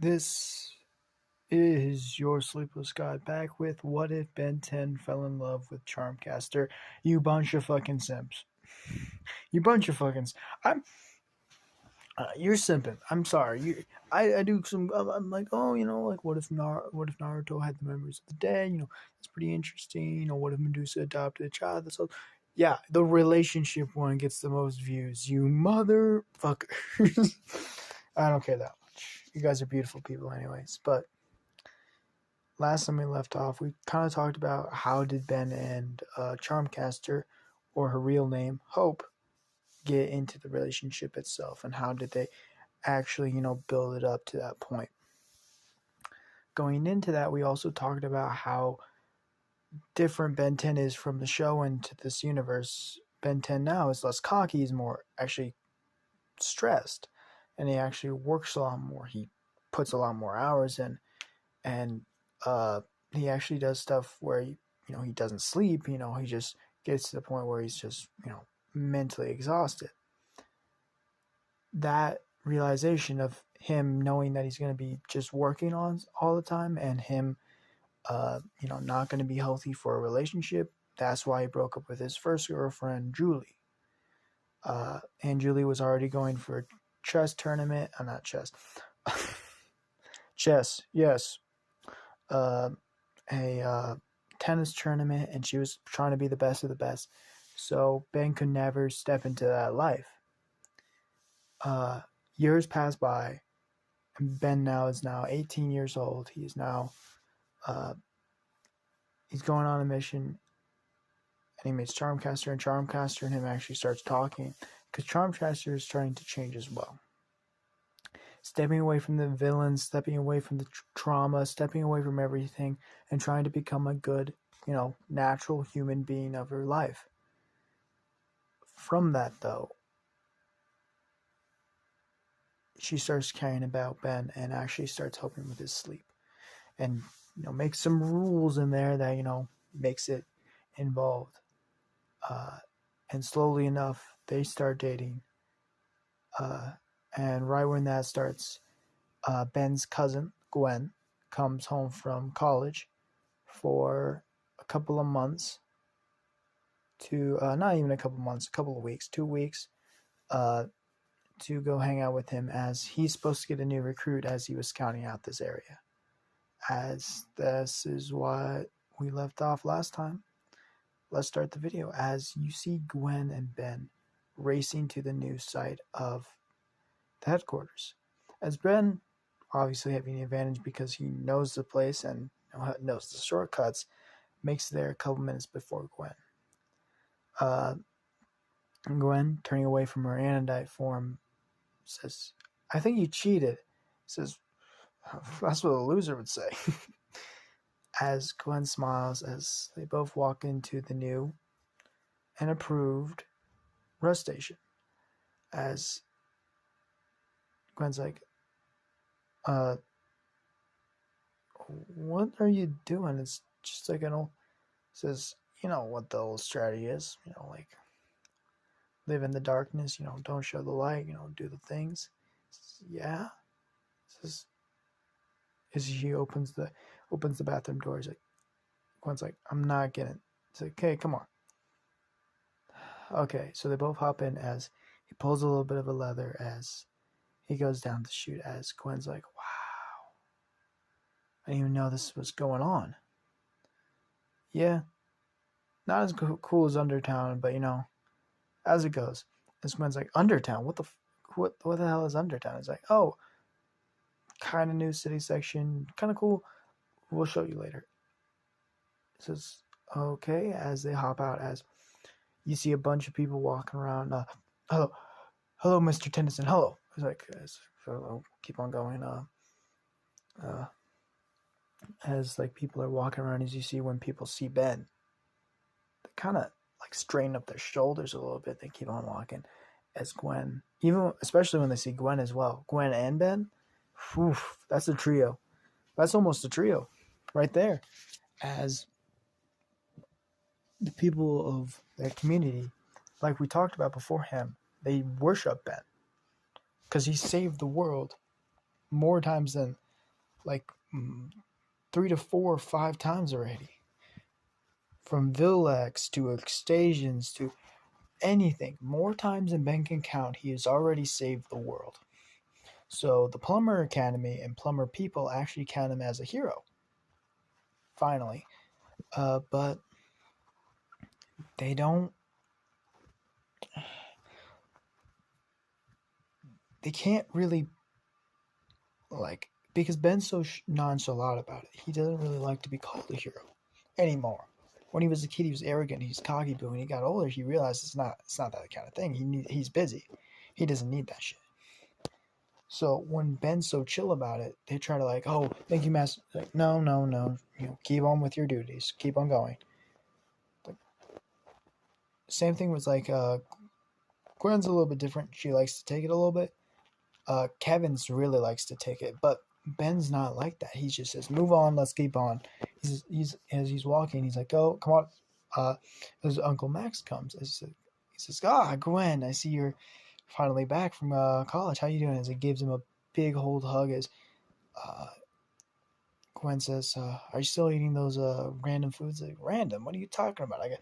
This is your sleepless guide back with what if Ben 10 fell in love with Charmcaster? You bunch of fucking simps. You bunch of fucking. I'm. You're simping. I'm sorry. I do some. I'm like, oh, like what if Naruto had the memories of the dead? It's pretty interesting. What if Medusa adopted a child? That's all. Yeah, the relationship one gets the most views. You motherfuckers. I don't care that much. You guys are beautiful people, anyways. But last time we left off, we kind of talked about how did Ben and Charmcaster, or her real name, Hope, get into the relationship itself, and how did they actually, build it up to that point. Going into that, we also talked about how different Ben 10 is from the show into this universe. Ben 10 now is less cocky, he's more actually stressed, and he actually works a lot more. He puts a lot more hours in, and he actually does stuff where he doesn't sleep. He just gets to the point where he's just mentally exhausted. That realization of him knowing that he's going to be just working on all the time, and him not going to be healthy for a relationship. That's why he broke up with his first girlfriend, Julie. And Julie was already going for a chess tournament. Not chess. Chess, yes. A tennis tournament, and she was trying to be the best of the best. So Ben could never step into that life. Years pass by, and Ben is now 18 years old. He's now he's going on a mission, and he meets Charmcaster, and Charmcaster and him actually starts talking, because Charmcaster is trying to change as well. Stepping away from the villains, stepping away from the trauma, stepping away from everything, and trying to become a good, natural human being of her life. From that, though, she starts caring about Ben and actually starts helping with his sleep, and makes some rules in there that makes it involved. And slowly enough, they start dating. And right when that starts, Ben's cousin, Gwen, comes home from college for a couple of months to, not even a couple of months, a couple of weeks, 2 weeks, to go hang out with him, as he's supposed to get a new recruit as he was scouting out this area. As this is what we left off last time. Let's start the video as you see Gwen and Ben racing to the new site of the headquarters. As Ben, obviously having the advantage because he knows the place and knows the shortcuts, makes it there a couple minutes before Gwen. Gwen, turning away from her Anodite form, says, "I think you cheated." Says, "That's what a loser would say." As Gwen smiles as they both walk into the new and approved rest station. As Gwen's like, what are you doing? It's just like an old, says, what the old strategy is, like live in the darkness, don't show the light, do the things. Says, yeah. Says, as he opens the bathroom door, he's like, Gwen's like, I'm not getting it. It's like, okay, come on. Okay, so they both hop in as he pulls a little bit of a leather as he goes down to shoot, as Gwen's like, wow, I didn't even know this was going on. Yeah, not as cool as Undertown, but as it goes. As Gwen's like, Undertown? What the hell is Undertown? It's like, oh, kind of new city section, kind of cool. We'll show you later. It says, okay, as they hop out, as you see a bunch of people walking around. Hello, Mr. Tennyson. Hello. It's like, so keep on going. As like people are walking around, as you see when people see Ben, they kind of like straighten up their shoulders a little bit. They keep on walking. As Gwen, especially when they see Gwen as well, Gwen and Ben, whew, that's a trio. That's almost a trio, right there. As the people of that community, like we talked about before him, they worship Ben because he saved the world more times than like 3 to 4 or 5 times already. From Villex to Extasions to anything. More times than Ben can count, he has already saved the world. So the Plumber Academy and Plumber people actually count him as a hero. Finally. But they don't. They can't really, like, because Ben's so nonchalant about it. He doesn't really like to be called a hero anymore. When he was a kid, he was arrogant. He's cocky, but when he got older, he realized it's not that kind of thing. He's busy. He doesn't need that shit. So when Ben's so chill about it, they try to like, oh, thank you, master. Like, no. Keep on with your duties. Keep on going. Like, same thing was like, Gwen's a little bit different. She likes to take it a little bit. Kevin's really likes to take it, but Ben's not like that. He just says, "Move on, let's keep on." He's as he's walking, he's like, "Oh, come on." His Uncle Max comes. He says, Gwen, I see you're finally back from college. How you doing?" As he gives him a big old hug. As Gwen says, "Are you still eating those random foods?" Like, random? What are you talking about? I got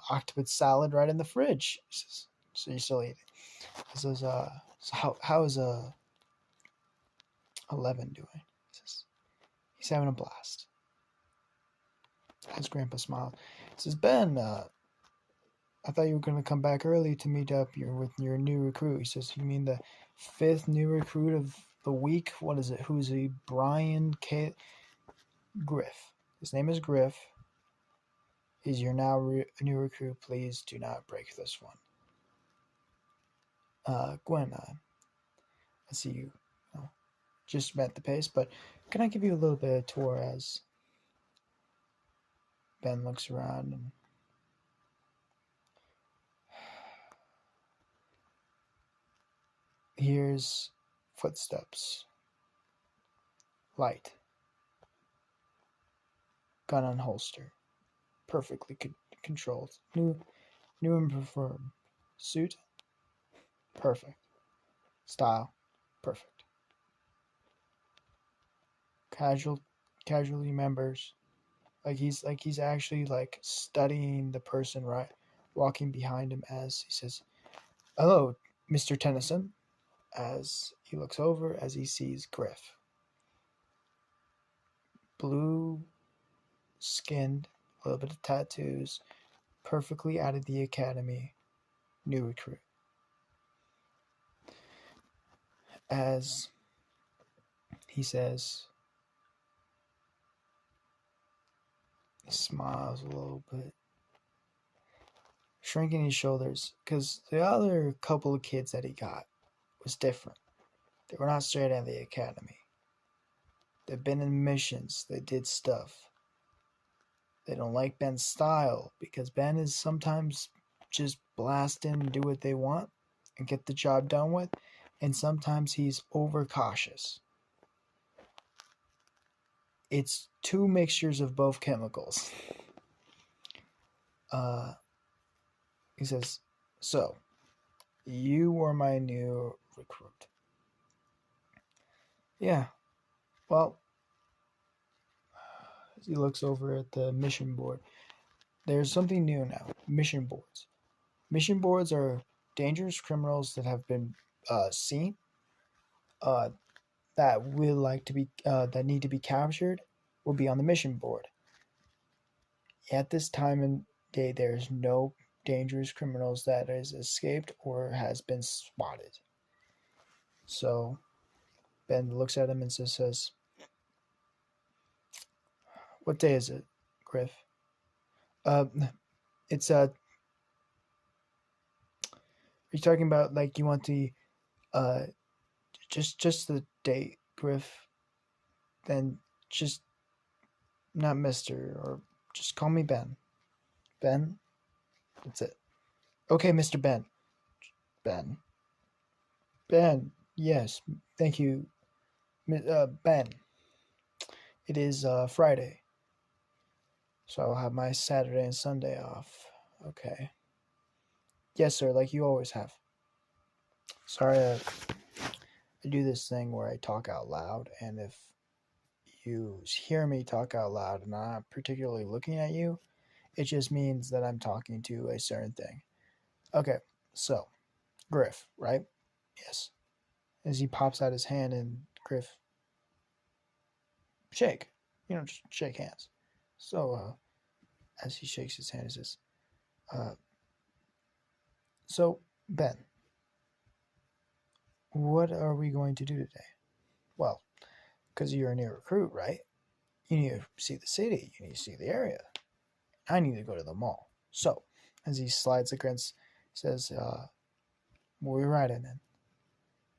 octopus salad right in the fridge. He says, "So you're still eating?" He says, "So how is 11 doing?" He says, "He's having a blast." As Grandpa smiled, he says, "Ben, I thought you were going to come back early to meet up with your new recruit." He says, "You mean the 5th new recruit of the week? What is it? Who's he? Brian Griff. His name is Griff. He's your new recruit. Please do not break this one." Gwen, I see you just met the pace, but can I give you a little bit of tour?" As Ben looks around and hears footsteps. Light. Gun on holster. Perfectly controlled. New and preferred. Suit. Perfect. Style. Perfect. Casualty members. He's actually like studying the person right walking behind him as he says, "Hello, Mr. Tennyson." As he looks over as he sees Griff. Blue skinned, a little bit of tattoos, perfectly out of the academy, new recruit. As he says, he smiles a little bit, shrinking his shoulders, because the other couple of kids that he got was different. They were not straight out of the academy. They've been in missions. They did stuff. They don't like Ben's style because Ben is sometimes just blast in and do what they want and get the job done with, and sometimes he's overcautious. It's two mixtures of both chemicals. He says, "So, you were my new recruit." "Yeah, well," as he looks over at the mission board, "there's something new now. Mission boards. Mission boards are dangerous criminals that have been seen, that will like to be that need to be captured, will be on the mission board. At this time and day, there's no dangerous criminals that has escaped or has been spotted." So Ben looks at him and says, "What day is it, Griff?" Uh, it's Are you talking about like you want the uh just the date, Griff? Then just not Mister, or just call me Ben. Ben. That's it. Okay, Mr. Ben. Ben. Ben. Yes. Thank you, Ben. It is Friday, so I'll have my Saturday and Sunday off. Okay. Yes, sir. Like you always have. Sorry, I do this thing where I talk out loud, and if you hear me talk out loud and I'm not particularly looking at you, it just means that I'm talking to a certain thing. Okay, so Griff, right? Yes. As he pops out his hand and Griff, shake. Just shake hands. So, as he shakes his hand, he says, uh, so, Ben, what are we going to do today? Well, because you're a new recruit, right? You need to see the city. You need to see the area. I need to go to the mall. So, as he slides against, says, what are we riding in?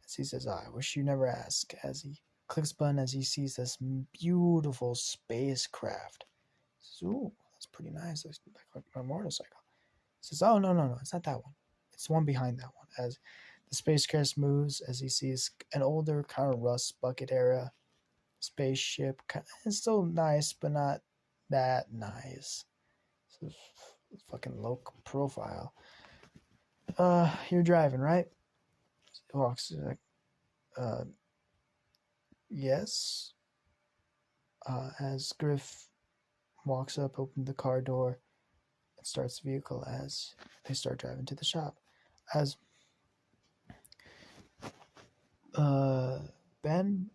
As he says, I wish you never asked. As he clicks button, as he sees this beautiful spacecraft. He says, ooh, that's pretty nice. Looks like my motorcycle. He says, oh, no, it's not that one. It's the one behind that one. As the spacecraft moves, as he sees an older kind of rust bucket era spaceship. It's still nice, but not that nice. So fucking low profile. You're driving, right? He walks like, yes. As Griff walks up, opens the car door, and starts the vehicle as they start driving to the shop. As Ben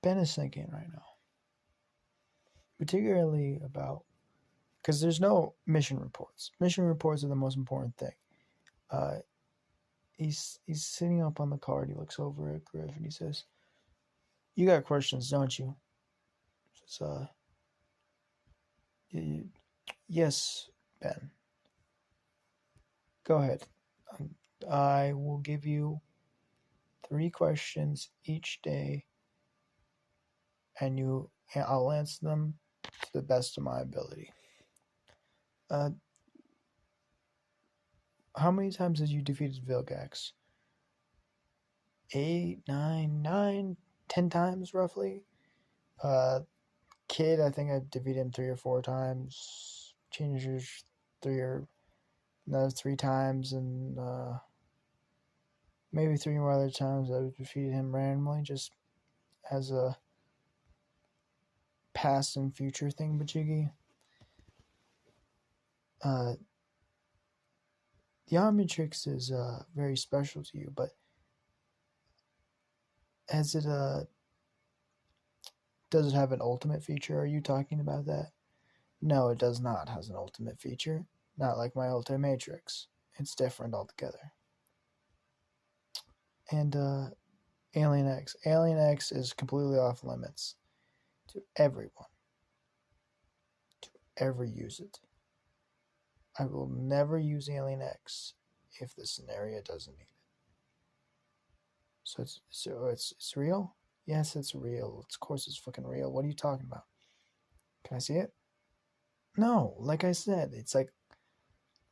is thinking right now, particularly about because there's no mission reports. Mission reports are the most important thing. He's sitting up on the car and he looks over at Griff and he says, "You got questions, don't you?" He says, "Yes, Ben. Go ahead. I will give you 3 questions each day, and I'll answer them to the best of my ability." How many times have you defeated Vilgax? 8, 9, 10 times roughly. Kid, I think I defeated him 3 or 4 times. Changers 3 times, and maybe 3 more other times I defeated him randomly, just as a past and future thing, Bajiggy. The Omnitrix is very special to you, but does it have an ultimate feature? Are you talking about that? No, it does not has an ultimate feature. Not like my Ultimatrix. It's different altogether. And Alien X. Alien X is completely off limits to everyone to ever use it. I will never use Alien X if the scenario doesn't need it. So it's real? Yes, it's real. Of course it's fucking real. What are you talking about? Can I see it? No, like I said, it's like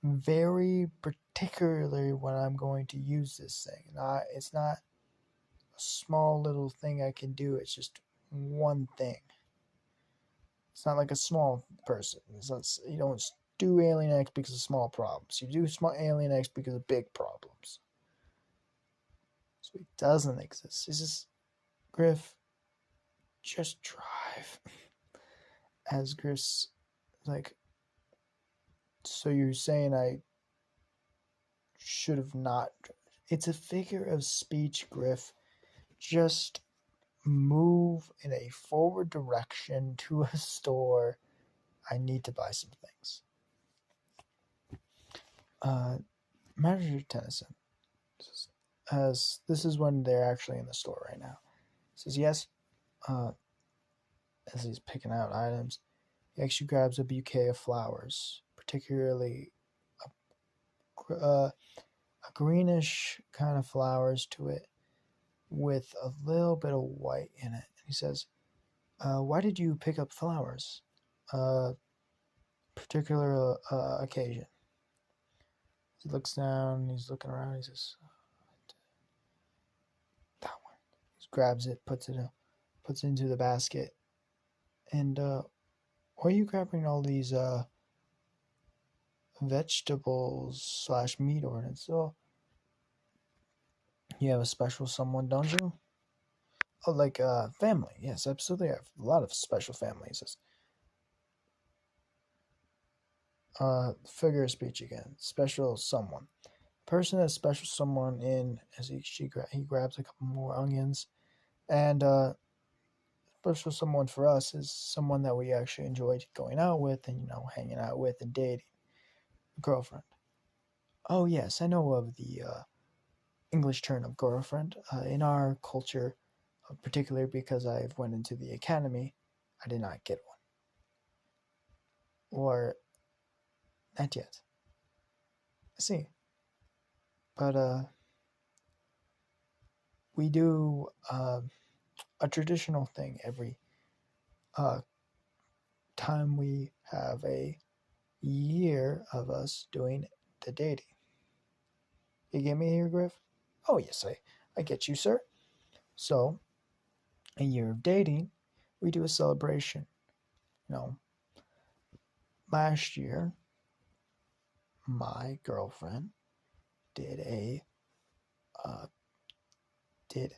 very particularly when I'm going to use this thing. It's not a small little thing I can do. It's just one thing. It's not like a small person. You don't do Alien X because of small problems. You do small Alien X because of big problems. So it doesn't exist. It's just Griff. Just drive. As Griff's like, so you're saying I should have not. It's a figure of speech, Griff. Just move in a forward direction to a store. I need to buy some things. Manager Tennyson, as this is when they're actually in the store right now, says yes. As he's picking out items, he actually grabs a bouquet of flowers, particularly a greenish kind of flowers to it, with a little bit of white in it. And he says, "Why did you pick up flowers? Particular occasion." He looks down, he's looking around, he says, "That one." He grabs it, puts it into the basket. And why are you grabbing all these vegetables / meat ordinance? So you have a special someone, don't you? Oh, like family. Yes, absolutely. I have a lot of special families. Figure of speech again. Special someone. Person has special someone in as he grabs a couple more onions, and special someone for us is someone that we actually enjoyed going out with and hanging out with and dating. A girlfriend. Oh yes, I know of the English term of girlfriend. In our culture, particularly because I went into the academy, I did not get one, or not yet. I see, but we do a traditional thing every uh, time we have a year of us doing the dating. You get me here, Griff? Oh yes, I get you, sir. So a year of dating, we do a celebration. You know, last year my girlfriend did a uh, did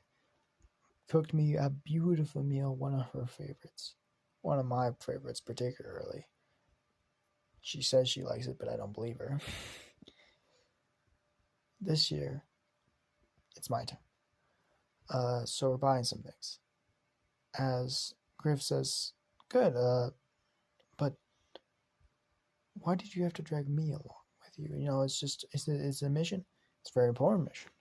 cooked me a beautiful meal, one of her favorites, one of my favorites particularly. She says she likes it, but I don't believe her. This year, it's my turn. So we're buying some things. As Griff says, good. But why did you have to drag me along with you? It's a mission. It's a very important mission.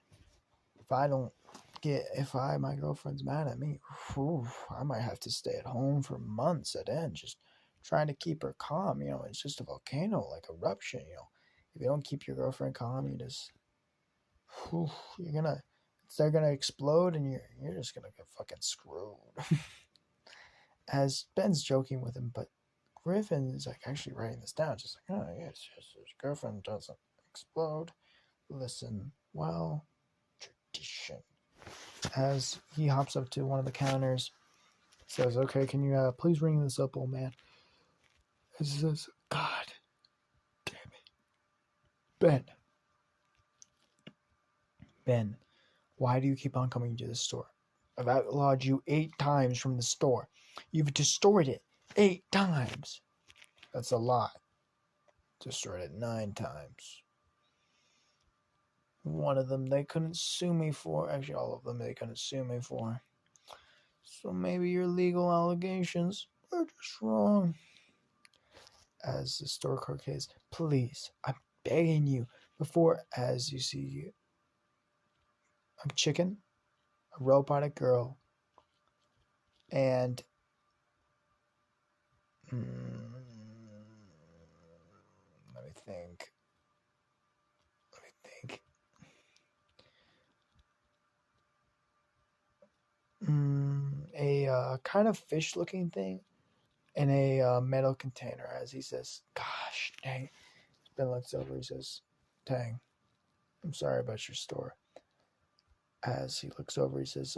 If my girlfriend's mad at me, whew, I might have to stay at home for months at end, just trying to keep her calm. It's just a volcano, like eruption. If you don't keep your girlfriend calm, whew, they're gonna explode, and you're just gonna get fucking screwed. As Ben's joking with him, but Griffin is like actually writing this down, just like, oh yes, his girlfriend doesn't explode. Listen, well, tradition. As he hops up to one of the counters, says, "Okay, can you please ring this up, old man?" He says, "God damn it, Ben, Ben, why do you keep on coming to the store? I've outlawed you 8 times from the store. You've destroyed it 8 times. That's a lot. Destroyed it 9 times. One of them they couldn't sue me for. Actually, all of them they couldn't sue me for. So maybe your legal allegations are just wrong." As the store clerk says, "Please, I'm begging you." Before, as you see, a chicken, a robotic girl, and let me think. Let me think. A kind of fish-looking thing in a metal container. As he says, "Gosh dang." Ben looks over. He says, "Dang, I'm sorry about your store." As he looks over, he says,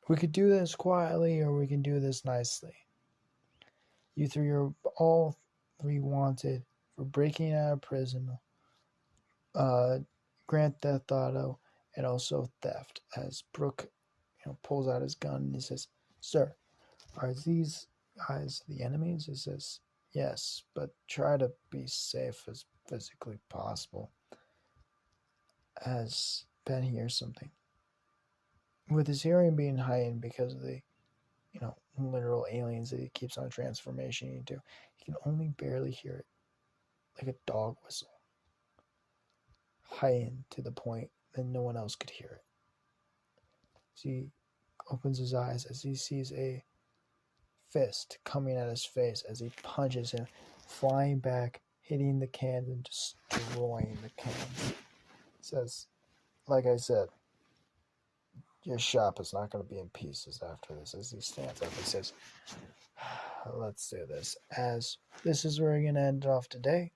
"We could do this quietly, or we can do this nicely. You three are all three wanted for breaking out of prison, uh, Grand Theft Auto, and also theft." As Brooke, pulls out his gun and he says, "Sir, are these guys the enemies?" He says, "Yes, but try to be safe as physically possible." As Ben hears something, with his hearing being heightened because of the literal aliens that he keeps on transformation into, he can only barely hear it, like a dog whistle, heightened to the point that no one else could hear it. So he opens his eyes as he sees a fist coming at his face as he punches him, flying back, hitting the cans and destroying the cans. He says, like I said, your shop is not going to be in pieces after this. As he stands up, he says, let's do this. As this is where we're going to end it off today.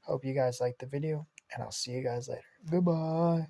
Hope you guys liked the video, and I'll see you guys later. Goodbye.